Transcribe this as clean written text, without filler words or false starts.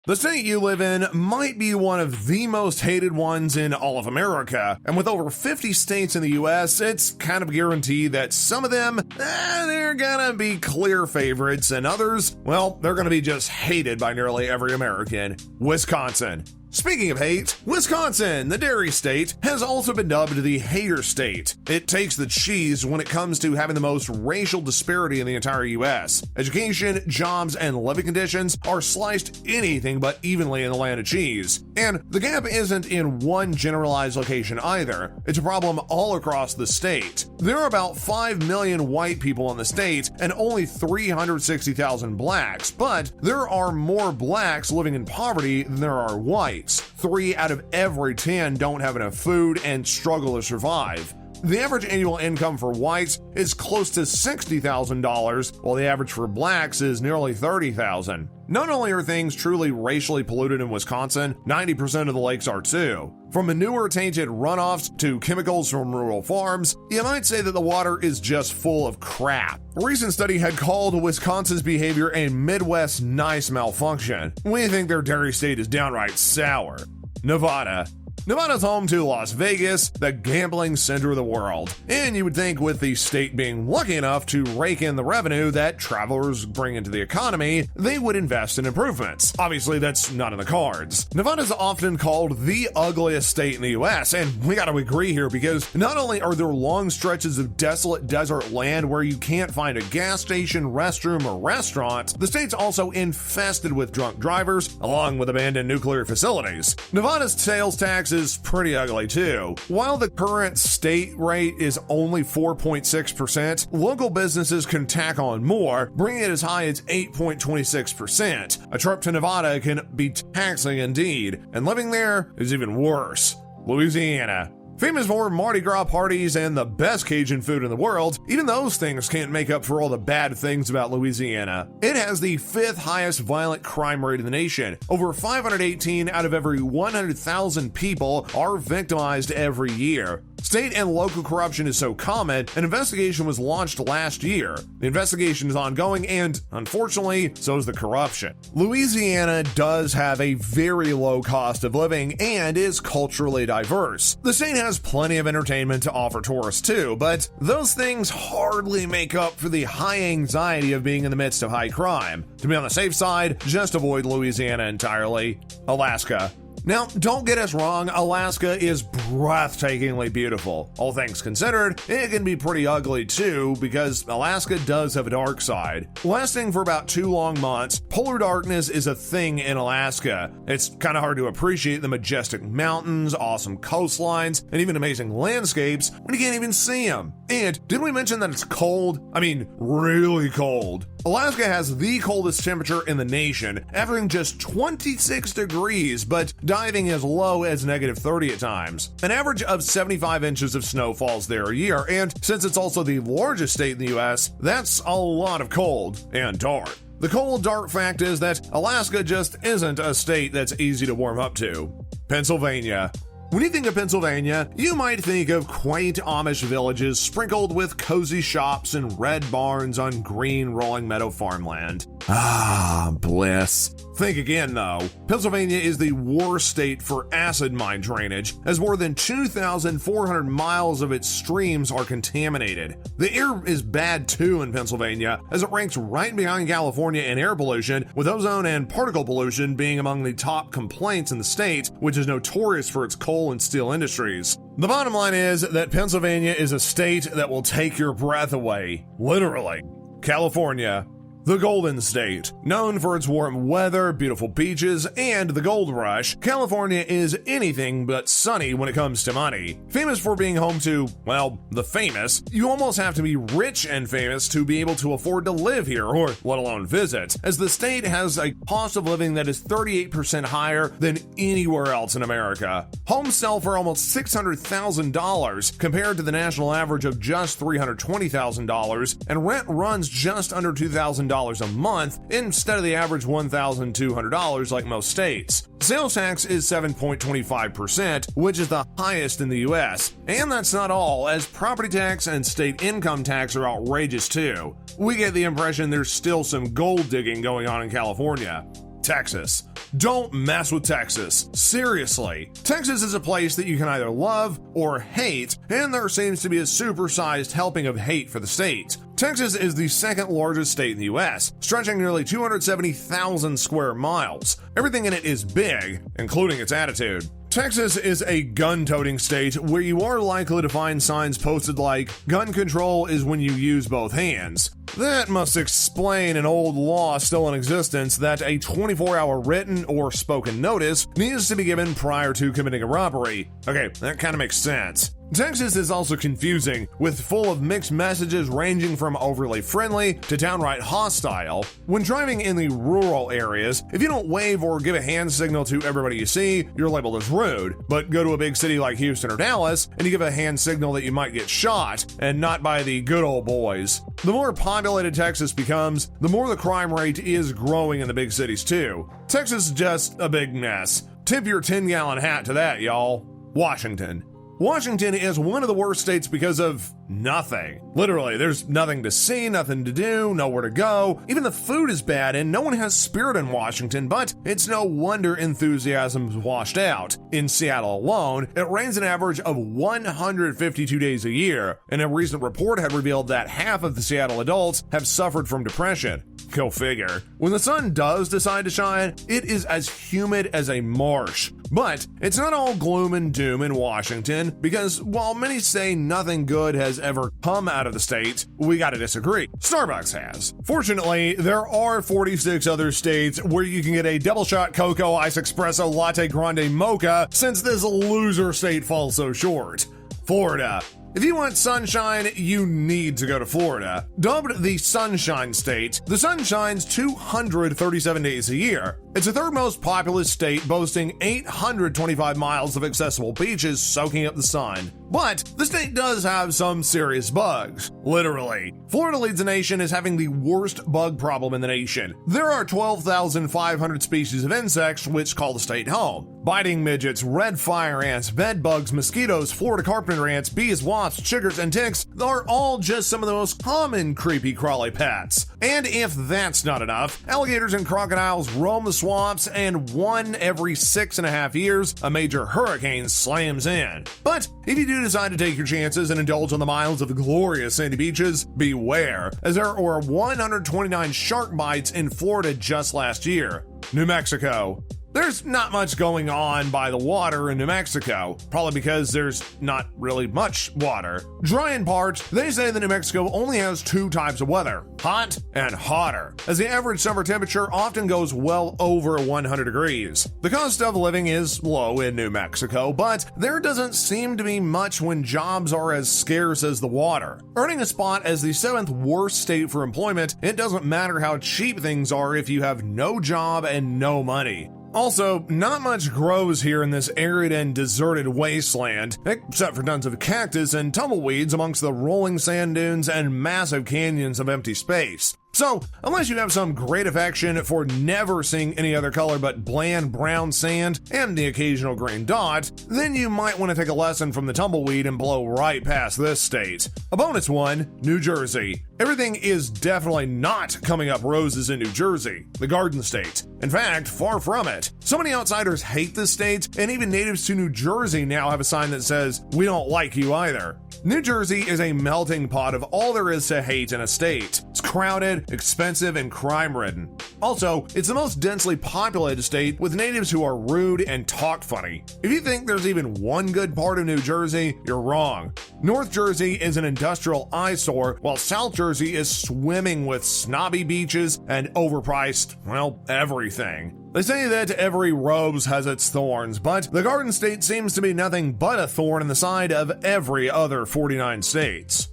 The state you live in might be one of the most hated ones in all of America, and with over 50 states in the US, it's kind of guaranteed that some of them, they're gonna be clear favorites, and others, well, they're gonna be just hated by nearly every American. Wisconsin. Speaking of hate, Wisconsin, the dairy state, has also been dubbed the hater state. It takes the cheese when it comes to having the most racial disparity in the entire US. Education, jobs, and living conditions are sliced anything but evenly in the land of cheese. And the gap isn't in one generalized location either. It's a problem all across the state. There are about 5 million white people in the state and only 360,000 blacks, but there are more blacks living in poverty than there are whites. 3 out of every 10 don't have enough food and struggle to survive. The average annual income for whites is close to $60,000, while the average for blacks is nearly $30,000. Not only are things truly racially polluted in Wisconsin, 90% of the lakes are too. From manure-tainted runoffs to chemicals from rural farms, you might say that the water is just full of crap. A recent study had called Wisconsin's behavior a Midwest nice malfunction. We think their dairy state is downright sour. Nevada. Nevada's home to Las Vegas, the gambling center of the world. And you would think with the state being lucky enough to rake in the revenue that travelers bring into the economy, they would invest in improvements. Obviously, that's not in the cards. Nevada's often called the ugliest state in the US, and we gotta agree here because not only are there long stretches of desolate desert land where you can't find a gas station, restroom, or restaurant, the state's also infested with drunk drivers, along with abandoned nuclear facilities. Nevada's sales tax is pretty ugly too. While the current state rate is only 4.6%, local businesses can tack on more, bringing it as high as 8.26%. A trip to Nevada can be taxing indeed, and living there is even worse. Louisiana. Famous for Mardi Gras parties and the best Cajun food in the world, even those things can't make up for all the bad things about Louisiana. It has the 5th highest violent crime rate in the nation. Over 518 out of every 100,000 people are victimized every year. State and local corruption is so common, an investigation was launched last year. The investigation is ongoing and, unfortunately, so is the corruption. Louisiana does have a very low cost of living and is culturally diverse. The state has plenty of entertainment to offer tourists too, but those things hardly make up for the high anxiety of being in the midst of high crime. To be on the safe side, just avoid Louisiana entirely. Alaska. Now, don't get us wrong, Alaska is breathtakingly beautiful. All things considered, it can be pretty ugly too, because Alaska does have a dark side. Lasting for about 2 long months, polar darkness is a thing in Alaska. It's kind of hard to appreciate the majestic mountains, awesome coastlines, and even amazing landscapes when you can't even see them. And didn't we mention that it's cold? I mean, really cold. Alaska has the coldest temperature in the nation, averaging just 26 degrees, but diving as low as -30 at times. An average of 75 inches of snow falls there a year, and since it's also the largest state in the US, that's a lot of cold and dark. The cold, dark fact is that Alaska just isn't a state that's easy to warm up to. Pennsylvania. When you think of Pennsylvania, you might think of quaint Amish villages sprinkled with cozy shops and red barns on green rolling meadow farmland. Ah, bliss. Think again though. Pennsylvania is the worst state for acid mine drainage, as more than 2,400 miles of its streams are contaminated. The air is bad too in Pennsylvania, as it ranks right behind California in air pollution, with ozone and particle pollution being among the top complaints in the state, which is notorious for its coal and steel industries. The bottom line is that Pennsylvania is a state that will take your breath away. Literally. California. The Golden State. Known for its warm weather, beautiful beaches, and the gold rush, California is anything but sunny when it comes to money. Famous for being home to, well, the famous. You almost have to be rich and famous to be able to afford to live here, or let alone visit, as the state has a cost of living that is 38% higher than anywhere else in America. Homes sell for almost $600,000 compared to the national average of just $320,000, and rent runs just under $2,000 a month instead of the average $1,200 like most states. Sales tax is 7.25%, which is the highest in the US. And that's not all, as property tax and state income tax are outrageous too. We get the impression there's still some gold digging going on in California. Texas. Don't mess with Texas. Seriously. Texas is a place that you can either love or hate, and there seems to be a supersized helping of hate for the state. Texas is the second largest state in the US, stretching nearly 270,000 square miles. Everything in it is big, including its attitude. Texas is a gun-toting state where you are likely to find signs posted like, "Gun control is when you use both hands." That must explain an old law still in existence that a 24-hour written or spoken notice needs to be given prior to committing a robbery. Okay, that kind of makes sense. Texas is also confusing, with full of mixed messages ranging from overly friendly to downright hostile. When driving in the rural areas, if you don't wave or give a hand signal to everybody you see, you're labeled as rude. But go to a big city like Houston or Dallas, and you give a hand signal that you might get shot, and not by the good old boys. The more populated Texas becomes, the more the crime rate is growing in the big cities too. Texas is just a big mess. Tip your 10-gallon hat to that, y'all. Washington. Washington is one of the worst states because of nothing. Literally, there's nothing to see, nothing to do, nowhere to go. Even the food is bad and no one has spirit in Washington, but it's no wonder enthusiasm's washed out. In Seattle alone, it rains an average of 152 days a year, and a recent report had revealed that half of the Seattle adults have suffered from depression. Go figure. When the sun does decide to shine, it is as humid as a marsh. But it's not all gloom and doom in Washington, because while many say nothing good has ever come out of the state, we gotta disagree. Starbucks has. Fortunately, there are 46 other states where you can get a double shot cocoa ice espresso latte grande mocha, since this loser state falls so short. Florida. If you want sunshine, you need to go to Florida. Dubbed the Sunshine State, the sun shines 237 days a year. It's the third most populous state, boasting 825 miles of accessible beaches soaking up the sun. But the state does have some serious bugs. Literally. Florida leads the nation as having the worst bug problem in the nation. There are 12,500 species of insects which call the state home. Biting midgets, red fire ants, bed bugs, mosquitoes, Florida carpenter ants, bees, wasps, chiggers, and ticks are all just some of the most common creepy crawly pets. And if that's not enough, alligators and crocodiles roam the swamps, and every 6.5 years, a major hurricane slams in. But if you do decide to take your chances and indulge on the miles of glorious sandy beaches, beware, as there were 129 shark bites in Florida just last year. New Mexico. There's not much going on by the water in New Mexico, probably because there's not really much water. Dry and parched, they say that New Mexico only has two types of weather, hot and hotter, as the average summer temperature often goes well over 100 degrees. The cost of living is low in New Mexico, but there doesn't seem to be much when jobs are as scarce as the water. Earning a spot as the 7th worst state for employment, it doesn't matter how cheap things are if you have no job and no money. Also, not much grows here in this arid and deserted wasteland, except for tons of cactus and tumbleweeds amongst the rolling sand dunes and massive canyons of empty space. So, unless you have some great affection for never seeing any other color but bland brown sand and the occasional green dot, then you might want to take a lesson from the tumbleweed and blow right past this state. A bonus one, New Jersey. Everything is definitely not coming up roses in New Jersey, the Garden State. In fact, far from it. So many outsiders hate this state, and even natives to New Jersey now have a sign that says, "We don't like you either." New Jersey is a melting pot of all there is to hate in a state. It's crowded, expensive, and crime-ridden. Also, it's the most densely populated state with natives who are rude and talk funny. If you think there's even one good part of New Jersey, you're wrong. North Jersey is an industrial eyesore, while South Jersey is swimming with snobby beaches and overpriced, well, everything. They say that every rose has its thorns, but the Garden State seems to be nothing but a thorn in the side of every other 49 states.